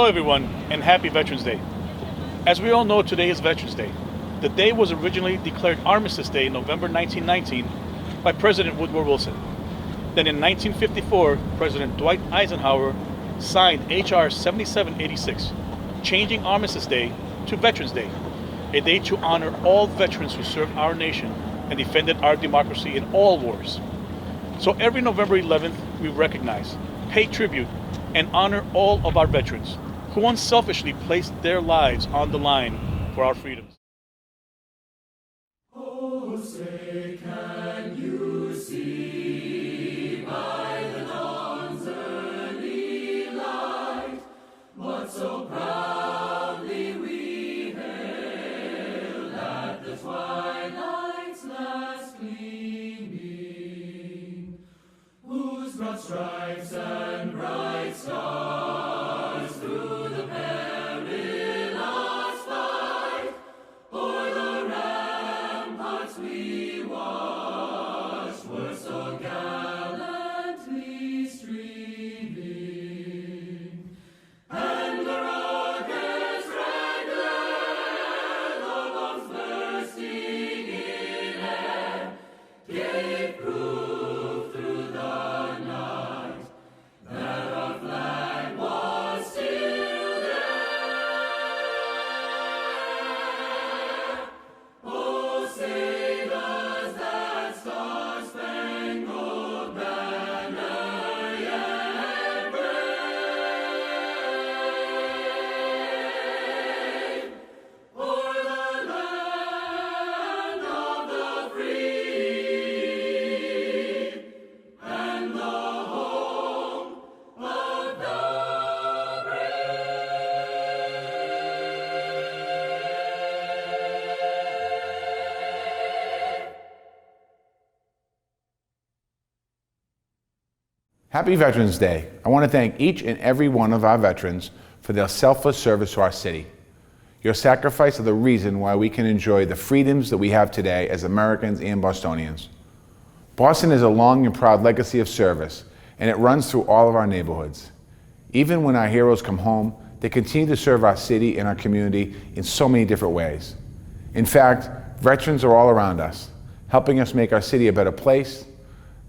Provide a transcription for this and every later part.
everyone, and happy Veterans Day. As we all know, today is Veterans Day. The day was originally declared Armistice Day in November 1919 by President Woodrow Wilson. Then in 1954, President Dwight Eisenhower signed H.R. 7786, changing Armistice Day to Veterans Day, a day to honor all veterans who served our nation and defended our democracy in all wars. So every November 11th, we recognize, pay tribute, and honor all of our veterans who unselfishly placed their lives on the line for our freedoms. Oh, say, can you see by the dawn's early light what so proudly we hailed at the twilight's last gleaming, whose broad stripes and bright stars through the perilous fight o'er the ramparts we watched were so gallantly streaming, and the rocket's red glare, the bombs bursting in air, gave proof through the night that our flag was still there. Oh, say does that star-spangled banner yet wave o'er the land of the free and the home of the Happy Veterans Day. I want to thank each and every one of our veterans for their selfless service to our city. Your sacrifice are the reason why we can enjoy the freedoms that we have today as Americans and Bostonians. Boston has a long and proud legacy of service, and it runs through all of our neighborhoods. Even when our heroes come home, they continue to serve our city and our community in so many different ways. In fact, veterans are all around us, helping us make our city a better place.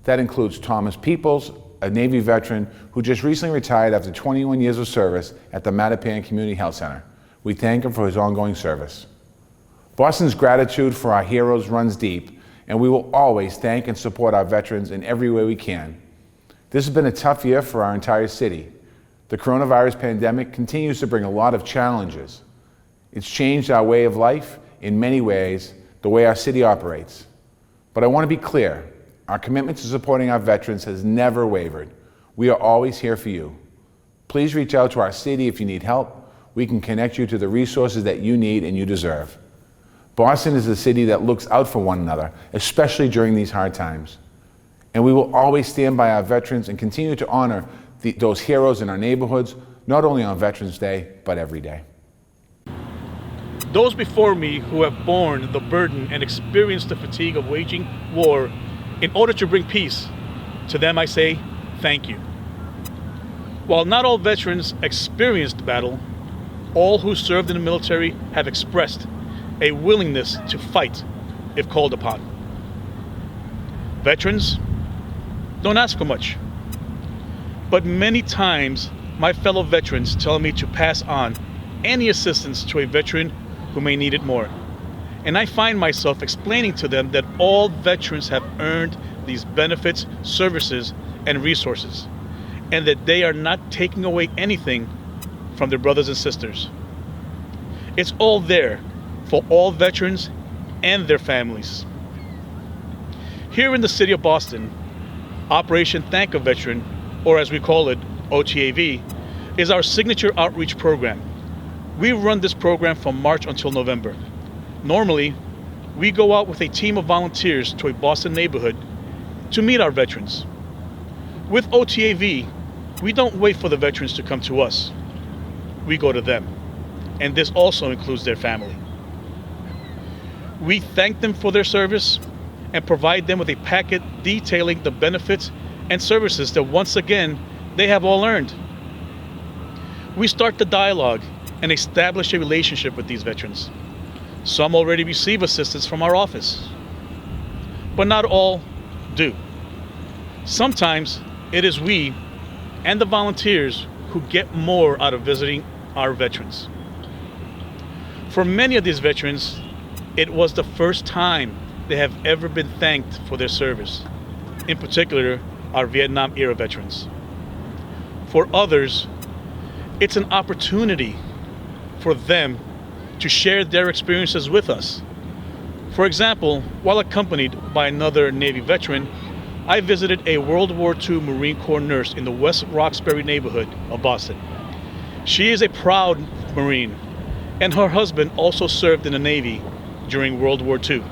That includes Thomas Peoples, a Navy veteran who just recently retired after 21 years of service at the Mattapan Community Health Center. We thank him for his ongoing service. Boston's gratitude for our heroes runs deep, and we will always thank and support our veterans in every way we can. This has been a tough year for our entire city. The coronavirus pandemic continues to bring a lot of challenges. It's changed our way of life in many ways, the way our city operates. But I want to be clear. Our commitment to supporting our veterans has never wavered. We are always here for you. Please reach out to our city if you need help. We can connect you to the resources that you need and you deserve. Boston is a city that looks out for one another, especially during these hard times. And we will always stand by our veterans and continue to honor those heroes in our neighborhoods, not only on Veterans Day, but every day. Those before me who have borne the burden and experienced the fatigue of waging war in order to bring peace, to them I say, thank you. While not all veterans experienced battle, all who served in the military have expressed a willingness to fight if called upon. Veterans don't ask for much, but many times my fellow veterans tell me to pass on any assistance to a veteran who may need it more. And I find myself explaining to them that all veterans have earned these benefits, services, and resources, and that they are not taking away anything from their brothers and sisters. It's all there for all veterans and their families. Here in the city of Boston, Operation Thank a Veteran, or as we call it, OTAV, is our signature outreach program. We run this program from March until November. Normally, we go out with a team of volunteers to a Boston neighborhood to meet our veterans. With OTAV, we don't wait for the veterans to come to us. We go to them, and this also includes their family. We thank them for their service and provide them with a packet detailing the benefits and services that once again they have all earned. We start the dialogue and establish a relationship with these veterans. Some already receive assistance from our office, but not all do. Sometimes it is we and the volunteers who get more out of visiting our veterans. For many of these veterans, it was the first time they have ever been thanked for their service, in particular, our Vietnam era veterans. For others, it's an opportunity for them to share their experiences with us. For example, while accompanied by another Navy veteran, I visited a World War II Marine Corps nurse in the West Roxbury neighborhood of Boston. She is a proud Marine, and her husband also served in the Navy during World War II.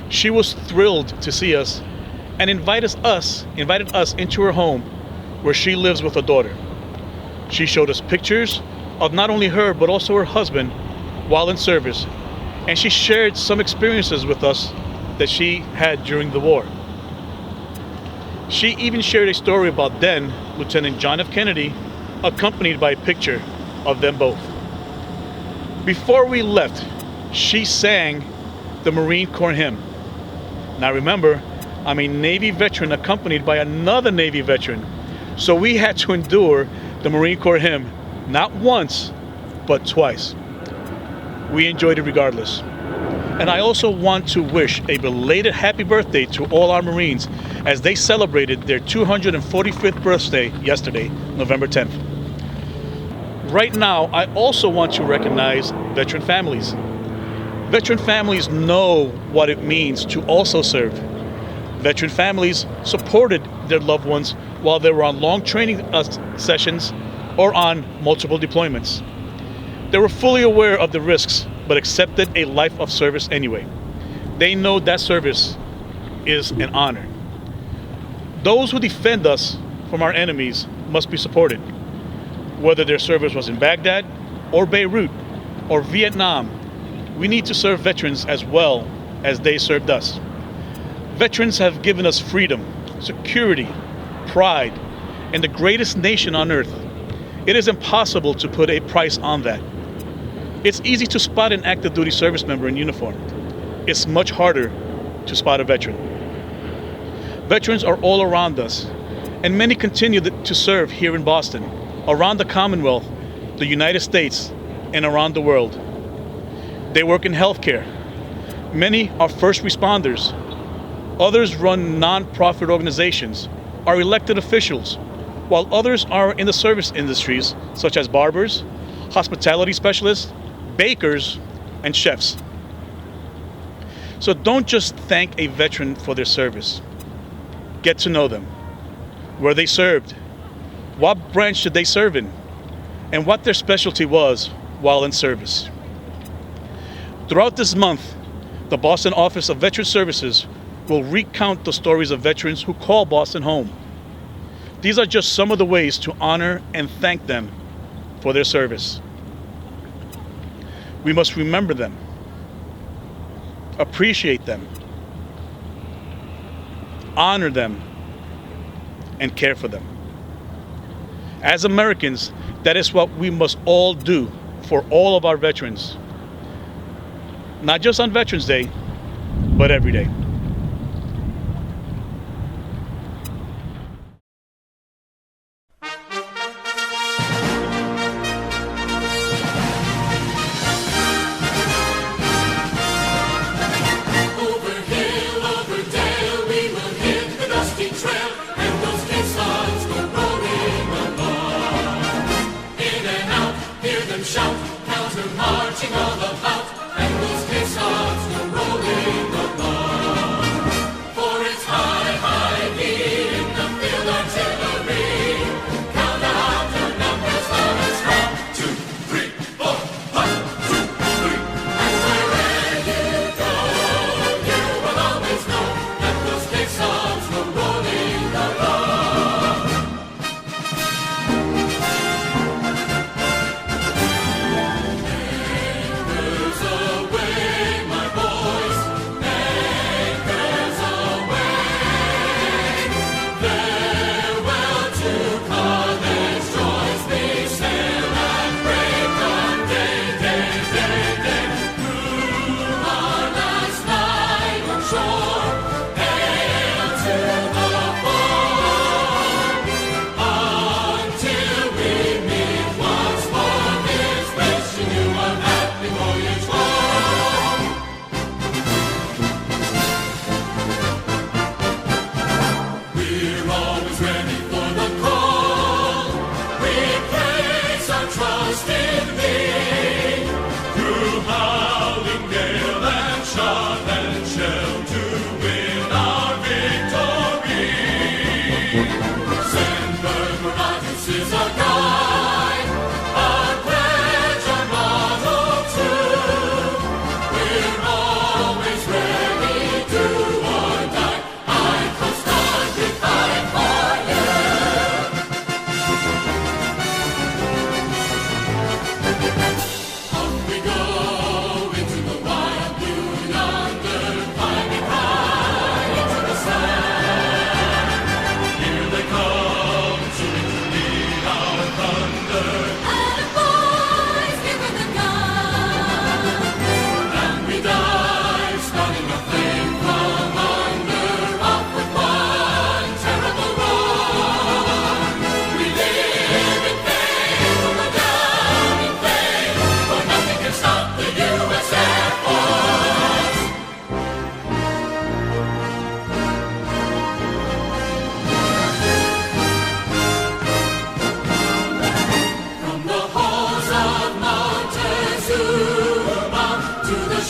She was thrilled to see us and invited us into her home where she lives with her daughter. She showed us pictures of not only her but also her husband while in service, and she shared some experiences with us that she had during the war. She even shared a story about then Lieutenant John F. Kennedy, accompanied by a picture of them both. Before we left, she sang the Marine Corps hymn. Now remember, I'm a Navy veteran accompanied by another Navy veteran, so we had to endure the Marine Corps hymn not once, but twice. We enjoyed it regardless. And I also want to wish a belated happy birthday to all our Marines as they celebrated their 245th birthday yesterday, November 10th. Right now, I also want to recognize veteran families. Veteran families know what it means to also serve. Veteran families supported their loved ones while they were on long training sessions or on multiple deployments. They were fully aware of the risks, but accepted a life of service anyway. They know that service is an honor. Those who defend us from our enemies must be supported. Whether their service was in Baghdad or Beirut or Vietnam, we need to serve veterans as well as they served us. Veterans have given us freedom, security, pride, and the greatest nation on earth. It is impossible to put a price on that. It's easy to spot an active duty service member in uniform. It's much harder to spot a veteran. Veterans are all around us, and many continue to serve here in Boston, around the Commonwealth, the United States, and around the world. They work in healthcare. Many are first responders. Others run non-profit organizations, are elected officials, while others are in the service industries, such as barbers, hospitality specialists, bakers, and chefs. So don't just thank a veteran for their service. Get to know them, where they served, what branch did they serve in, and what their specialty was while in service. Throughout this month, the Boston Office of Veteran Services will recount the stories of veterans who call Boston home. These are just some of the ways to honor and thank them for their service. We must remember them, appreciate them, honor them, and care for them. As Americans, that is what we must all do for all of our veterans. Not just on Veterans Day, but every day. Over hill, over dale, we will hit the dusty trail, and those caissons go rolling along. In and out, hear them shout, counter marching all about, and those caissons go rolling along.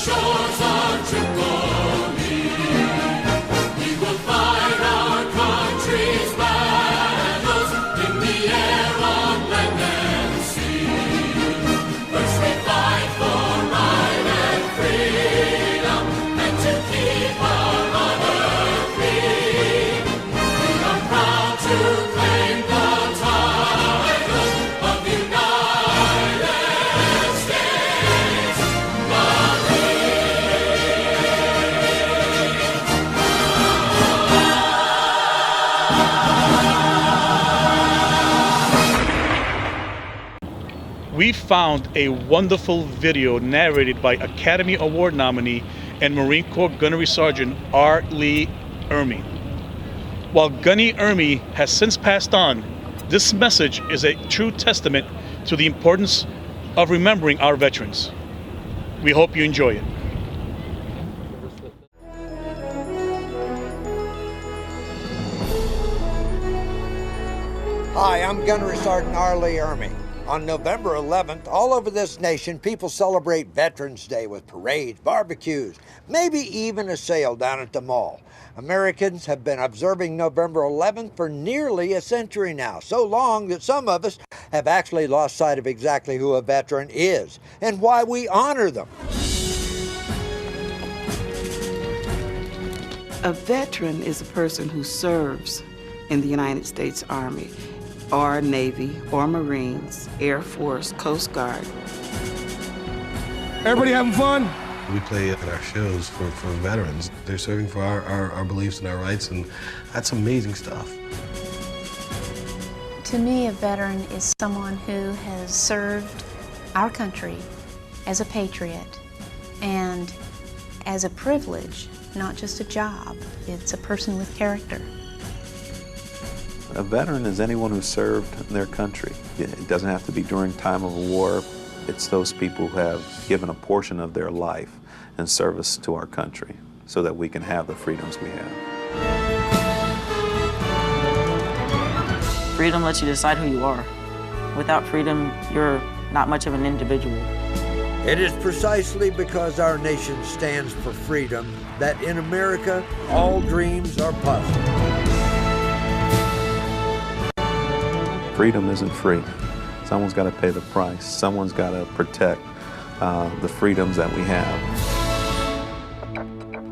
shores of Tripoli. We will fight our country's battles in the air, on land and sea. First we fight for right and freedom, and to keep our honor free. We are proud to claim the title of United States We found a wonderful video narrated by Academy Award nominee and Marine Corps Gunnery Sergeant R. Lee Ermey. While Gunny Ermey has since passed on, this message is a true testament to the importance of remembering our veterans. We hope you enjoy it. Hi, I'm Gunnery Sergeant R. Lee Ermey. On November 11th, all over this nation, people celebrate Veterans Day with parades, barbecues, maybe even a sale down at the mall. Americans have been observing November 11th for nearly a century now, so long that some of us have actually lost sight of exactly who a veteran is and why we honor them. A veteran is a person who serves in the United States Army or Navy or Marines, Air Force, Coast Guard. Everybody having fun? We play at our shows for veterans. They're serving for our beliefs and our rights, and that's amazing stuff. To me, a veteran is someone who has served our country as a patriot and as a privilege, not just a job. It's a person with character. A veteran is anyone who served their country. It doesn't have to be during time of a war. It's those people who have given a portion of their life in service to our country so that we can have the freedoms we have. Freedom lets you decide who you are. Without freedom, you're not much of an individual. It is precisely because our nation stands for freedom that in America, all dreams are possible. Freedom isn't free. Someone's got to pay the price. Someone's got to protect the freedoms that we have.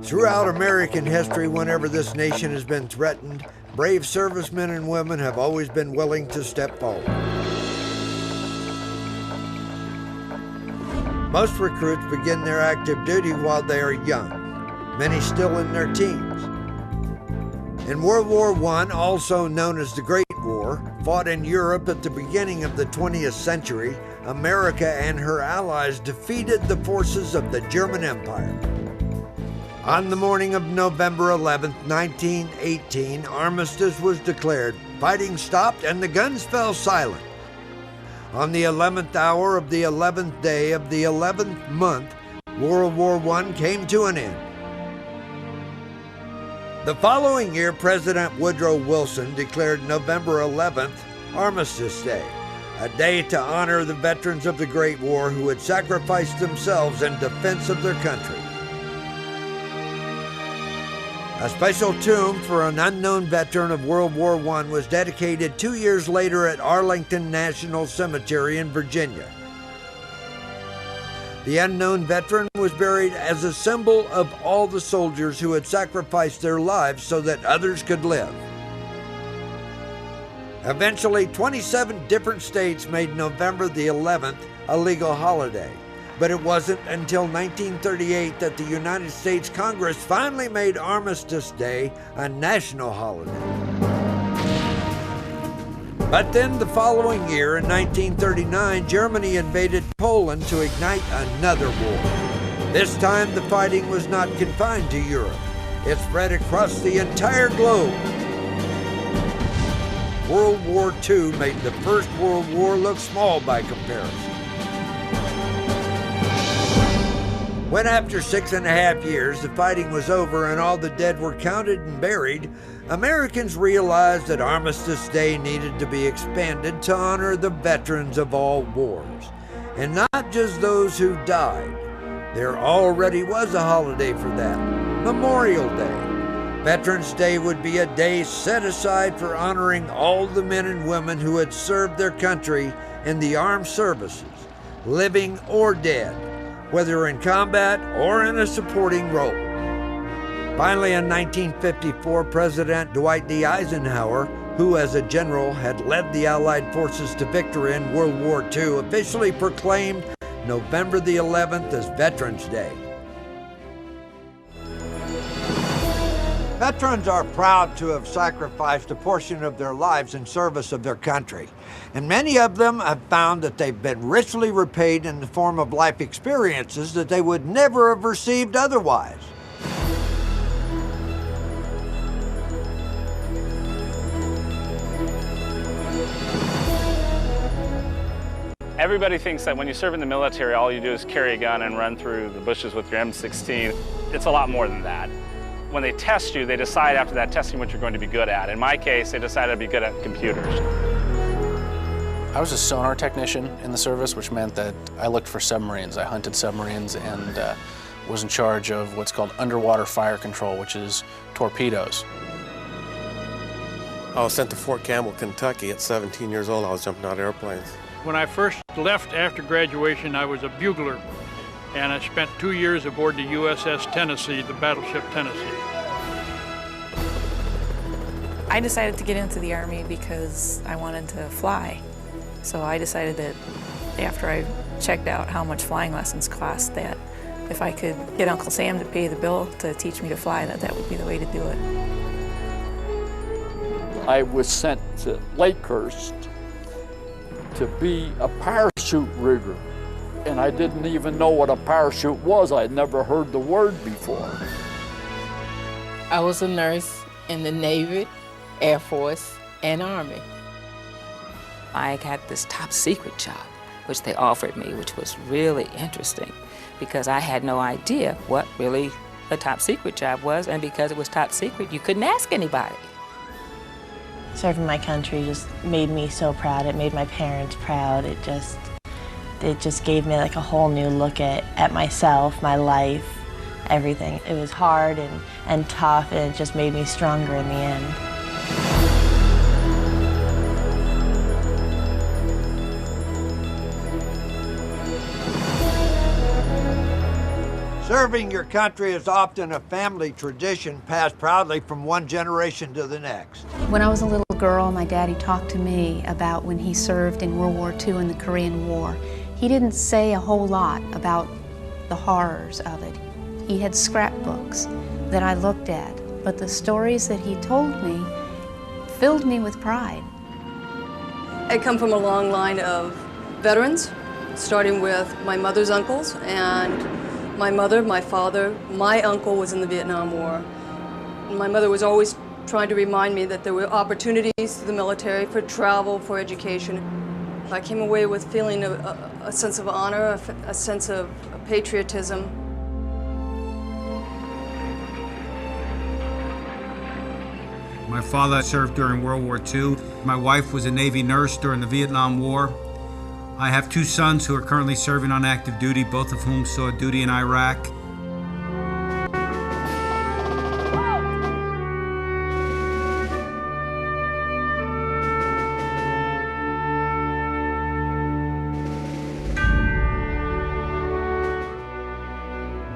Throughout American history, whenever this nation has been threatened, brave servicemen and women have always been willing to step forward. Most recruits begin their active duty while they are young, many still in their teens. In World War I, also known as the Great War, fought in Europe at the beginning of the 20th century, America and her allies defeated the forces of the German Empire. On the morning of November 11, 1918, armistice was declared, fighting stopped, and the guns fell silent. On the 11th hour of the 11th day of the 11th month, World War I came to an end. The following year, President Woodrow Wilson declared November 11th Armistice Day, a day to honor the veterans of the Great War who had sacrificed themselves in defense of their country. A special tomb for an unknown veteran of World War I was dedicated 2 years later at Arlington National Cemetery in Virginia. The unknown veteran was buried as a symbol of all the soldiers who had sacrificed their lives so that others could live. Eventually, 27 different states made November the 11th a legal holiday. But it wasn't until 1938 that the United States Congress finally made Armistice Day a national holiday. But then the following year, in 1939, Germany invaded Poland to ignite another war. This time, the fighting was not confined to Europe. It spread across the entire globe. World War II made the First World War look small by comparison. When after 6.5 years the fighting was over and all the dead were counted and buried, Americans realized that Armistice Day needed to be expanded to honor the veterans of all wars. And not just those who died, There already was a holiday for that, Memorial Day. Veterans Day would be a day set aside for honoring all the men and women who had served their country in the armed services, living or dead, whether in combat or in a supporting role. Finally, in 1954, President Dwight D. Eisenhower, who as a general had led the Allied forces to victory in World War II, officially proclaimed November the 11th as Veterans Day. Veterans are proud to have sacrificed a portion of their lives in service of their country, and many of them have found that they've been richly repaid in the form of life experiences that they would never have received otherwise. Everybody thinks that when you serve in the military, all you do is carry a gun and run through the bushes with your M16. It's a lot more than that. When they test you, they decide after that testing what you're going to be good at. In my case, they decided I'd be good at computers. I was a sonar technician in the service, which meant that I looked for submarines. I hunted submarines and was in charge of what's called underwater fire control, which is torpedoes. I was sent to Fort Campbell, Kentucky at 17 years old. I was jumping out of airplanes. When I first left after graduation, I was a bugler, and I spent 2 years aboard the USS Tennessee, the battleship Tennessee. I decided to get into the Army because I wanted to fly. So I decided that after I checked out how much flying lessons cost, that if I could get Uncle Sam to pay the bill to teach me to fly, that would be the way to do it. I was sent to Lakehurst to be a parachute rigger, and I didn't even know what a parachute was. I'd never heard the word before. I was a nurse in the Navy, Air Force, and Army. I had this top secret job, which they offered me, which was really interesting because I had no idea what really a top secret job was, and because it was top secret, you couldn't ask anybody. Serving my country just made me so proud. It made my parents proud. It just gave me like a whole new look at myself, my life, everything. It was hard and tough, and it just made me stronger in the end. Serving your country is often a family tradition passed proudly from one generation to the next. When I was a little girl, my daddy talked to me about when he served in World War II and the Korean War. He didn't say a whole lot about the horrors of it. He had scrapbooks that I looked at, but the stories that he told me filled me with pride. I come from a long line of veterans, starting with my mother's uncles, and my mother, my father, my uncle was in the Vietnam War. My mother was always trying to remind me that there were opportunities through the military for travel, for education. I came away with feeling a sense of honor, a sense of patriotism. My father served during World War II. My wife was a Navy nurse during the Vietnam War. I have 2 sons who are currently serving on active duty, both of whom saw duty in Iraq.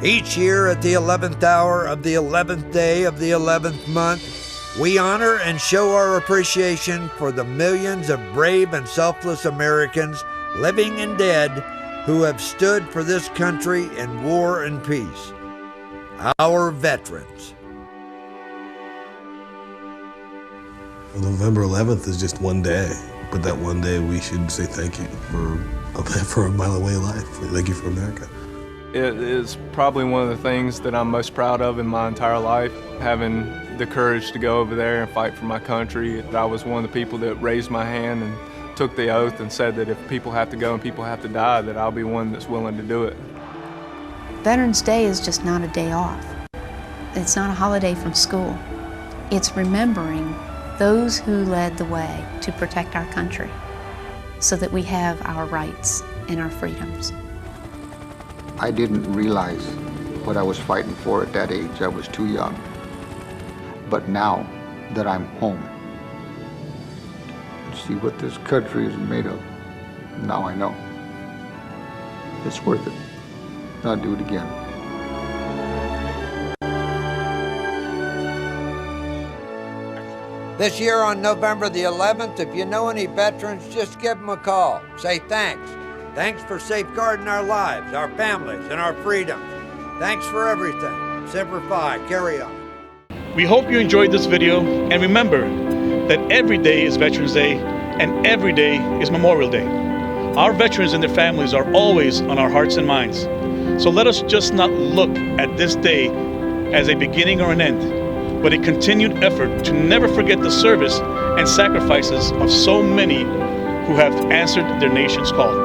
Each year at the 11th hour of the 11th day of the 11th month, we honor and show our appreciation for the millions of brave and selfless Americans, living and dead, who have stood for this country in war and peace. Our veterans. November 11th is just one day, but that one day we should say thank you for a mile away life. Thank you for America. It is probably one of the things that I'm most proud of in my entire life, having the courage to go over there and fight for my country. I was one of the people that raised my hand and took the oath and said that if people have to go and people have to die, that I'll be one that's willing to do it. Veterans Day is just not a day off. It's not a holiday from school. It's remembering those who led the way to protect our country so that we have our rights and our freedoms. I didn't realize what I was fighting for at that age. I was too young. But now that I'm home, and see what this country is made of, now I know. It's worth it. I'll do it again. This year on November the 11th, if you know any veterans, just give them a call. Say thanks. Thanks for safeguarding our lives, our families, and our freedom. Thanks for everything. Semper Fi, carry on. We hope you enjoyed this video, and remember that every day is Veterans Day and every day is Memorial Day. Our veterans and their families are always on our hearts and minds. So let us just not look at this day as a beginning or an end, but a continued effort to never forget the service and sacrifices of so many who have answered their nation's call.